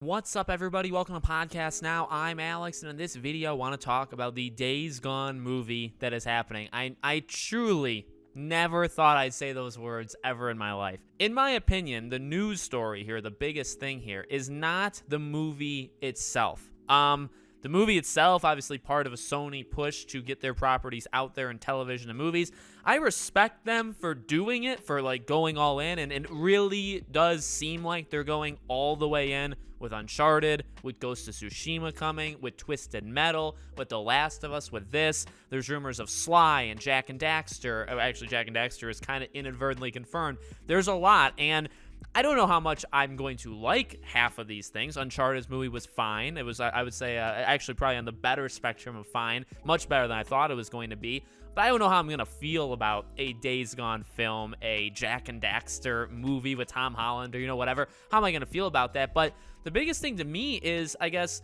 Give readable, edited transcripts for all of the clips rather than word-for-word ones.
What's up, everybody? Welcome to Podcast Now. I'm Alex, and in this video, I want to talk about the Days Gone movie that is happening. I truly never thought I'd say those words ever in my life. In my opinion, the news story here, the biggest thing here, is not the movie itself. The movie itself, obviously part of a Sony push to get their properties out there in television and movies. I respect them for doing it, for like going all in, and it really does seem like they're going all the way in with Uncharted, with Ghost of Tsushima coming, with Twisted Metal, with The Last of Us, with this. There's rumors of Sly and Jak and Daxter. Actually, Jak and Daxter is kind of inadvertently confirmed. There's a lot, and I don't know how much I'm going to like half of these things. Uncharted's movie was fine. It was, I would say, actually probably on the better spectrum of fine. Much better than I thought it was going to be. But I don't know how I'm going to feel about a Days Gone film, a Jak and Daxter movie with Tom Holland, or, whatever. How am I going to feel about that? But the biggest thing to me is, I guess,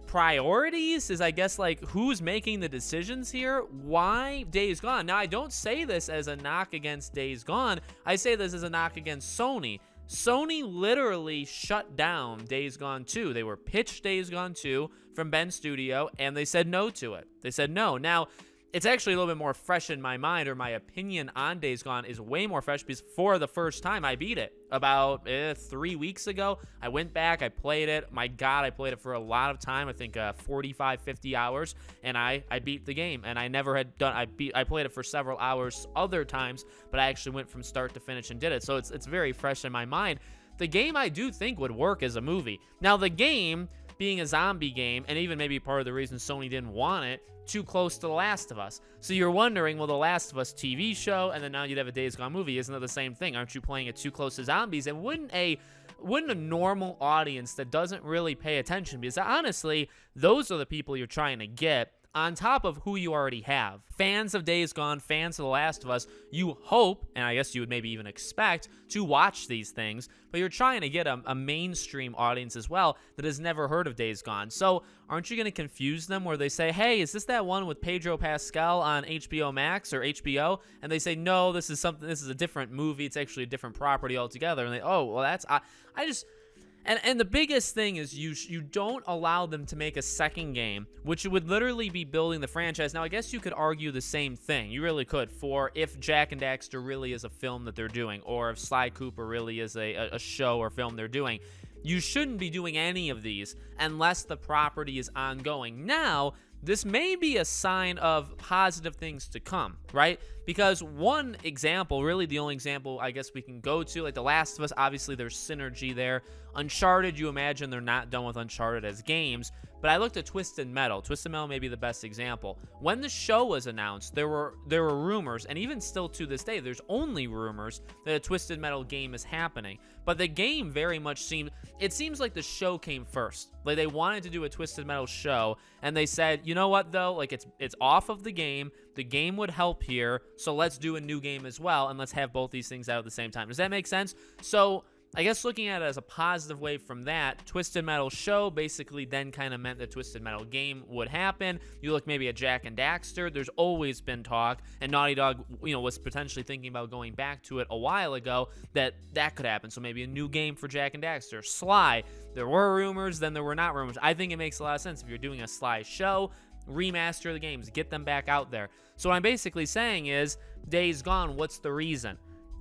priorities is, like, who's making the decisions here? Why Days Gone? Now, I don't say this as a knock against Days Gone. I say this as a knock against Sony. Sony literally shut down Days Gone 2. They were pitched Days Gone 2 from Ben's studio, and they said no to it. They said no. Now, it's actually a little bit more fresh in my mind, or my opinion on Days Gone is way more fresh, because for the first time, I beat it about 3 weeks ago. I went back, I played it. My God, I played it for a lot of time. I think 45, 50 hours, and I beat the game. And I never had done. I played it for several hours other times, but I actually went from start to finish and did it. So it's very fresh in my mind. The game, I do think, would work as a movie. Now, the game being a zombie game, and even maybe part of the reason Sony didn't want it, too close to The Last of Us. So you're wondering, well, The Last of Us TV show, and then now you'd have a Days Gone movie. Isn't that the same thing? Aren't you playing it too close to zombies? And wouldn't a normal audience that doesn't really pay attention, because honestly, those are the people you're trying to get, on top of who you already have. Fans of Days Gone, fans of The Last of Us, you hope, and I guess you would maybe even expect, to watch these things, but you're trying to get a mainstream audience as well that has never heard of Days Gone. So aren't you going to confuse them where they say, hey, is this that one with Pedro Pascal on HBO Max or HBO? And they say, no, this is a different movie. It's actually a different property altogether. And they, oh, well, that's, I just... And the biggest thing is you don't allow them to make a second game, which would literally be building the franchise. Now, I guess you could argue the same thing. You really could, for if Jak and Daxter really is a film that they're doing, or if Sly Cooper really is a show or film they're doing. You shouldn't be doing any of these unless the property is ongoing. Now, this may be a sign of positive things to come, right? Because one example, really the only example I guess we can go to, like The Last of Us, obviously there's synergy there. Uncharted, you imagine they're not done with Uncharted as games, but I looked at Twisted Metal. Twisted Metal may be the best example. When the show was announced, there were rumors, and even still to this day, there's only rumors that a Twisted Metal game is happening. But the game very much seems like the show came first. Like they wanted to do a Twisted Metal show, and they said, you know what though, like it's off of the game. The game would help here, so let's do a new game as well, and let's have both these things out at the same time. Does that make sense? So I guess looking at it as a positive way from that, Twisted Metal show basically then kind of meant the Twisted Metal game would happen. You look maybe at Jak and Daxter, there's always been talk, and Naughty Dog, was potentially thinking about going back to it a while ago, that could happen. So maybe a new game for Jak and Daxter. Sly, there were rumors, then there were not rumors. I think it makes a lot of sense if you're doing a Sly show, remaster the games, get them back out there. So what I'm basically saying is, Days Gone, what's the reason?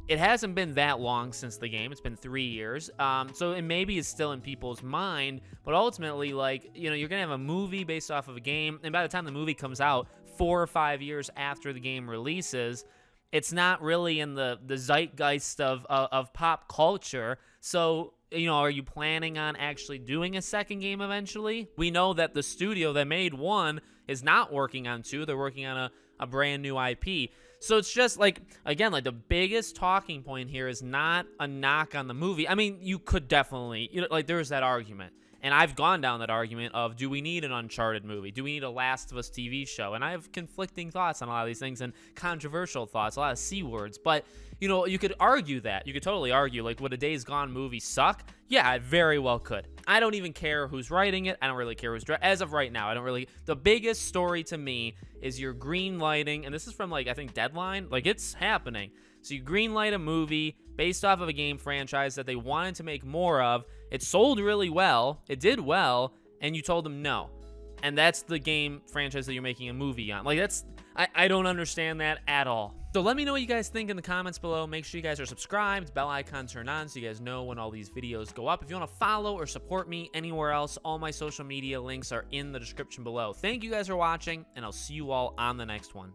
It hasn't been that long since the game. It's been 3 years. So it maybe is still in people's mind, but ultimately, like, you're going to have a movie based off of a game, and by the time the movie comes out, 4 or 5 years after the game releases, it's not really in the zeitgeist of pop culture. So, are you planning on actually doing a second game eventually? We know that the studio that made 1 is not working on 2. They're working on a brand new IP. So it's just like, again, like the biggest talking point here is not a knock on the movie. I mean, you could definitely, like there's that argument. And I've gone down that argument of, do we need an Uncharted movie? Do we need a Last of Us TV show? And I have conflicting thoughts on a lot of these things and controversial thoughts, a lot of C words. But, you could argue that. You could totally argue, like, would a Days Gone movie suck? Yeah, it very well could. I don't even care who's writing it. I don't really care who's as of right now. The biggest story to me is your green lighting, and this is from, like, I think Deadline. Like, it's happening. So you green light a movie based off of a game franchise that they wanted to make more of, It sold really well. It did well, and you told them no. And that's the game franchise that you're making a movie on. Like, that's... I don't understand that at all. So let me know what you guys think in the comments below. Make sure you guys are subscribed, bell icon turned on so you guys know when all these videos go up. If you want to follow or support me anywhere else, all my social media links are in the description below. Thank you guys for watching, and I'll see you all on the next one.